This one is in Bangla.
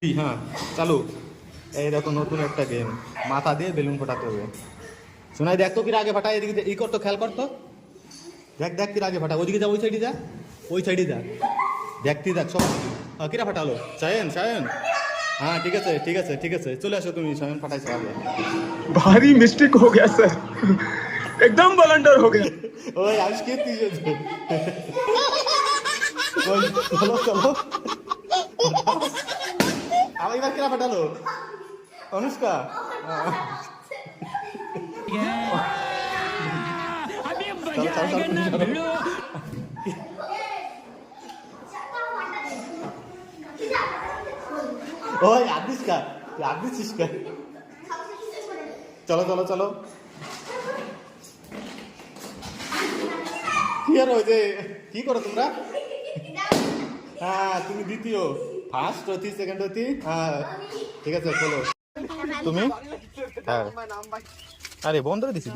হ্যাঁ চালু। এই দেখো নতুন একটা গেম, মাথা দিয়ে বেলুন ফাটাতে হবে। শোনাই দেখ তো কিরা আগে ফাটা, এদিকে ই করতো, খেয়াল করতো। দেখ দেখ কিরা আগে ফাটা, ওইদিকে যা, ওই সাইডে যা, ওই সাইডে যা, দেখতে দেখ সব। কিরা ফাটালো? সায়ন, সায়ন। হ্যাঁ ঠিক আছে ঠিক আছে ঠিক আছে, চলে আসো তুমি, সায়ন ফাটাইছো আগে। भारी मिस्टेक हो गया सर, एकदम ब्लंडर हो गया। ওই আজকে তুই ওই চলো চলো। আবার এবার কিরা ফাটালো? অনুষ্কা। ওই আদিস কা, তুই আদিস কা। চলো চলো চলো। কি আর ওই যে কি করো তোমরা? হ্যাঁ তুমি দ্বিতীয়, ফার্স্ট হতি, সেকেন্ড হতি। হ্যাঁ ঠিক আছে চলো তুমি। হ্যাঁ আরে বন্ধ করে দিছি।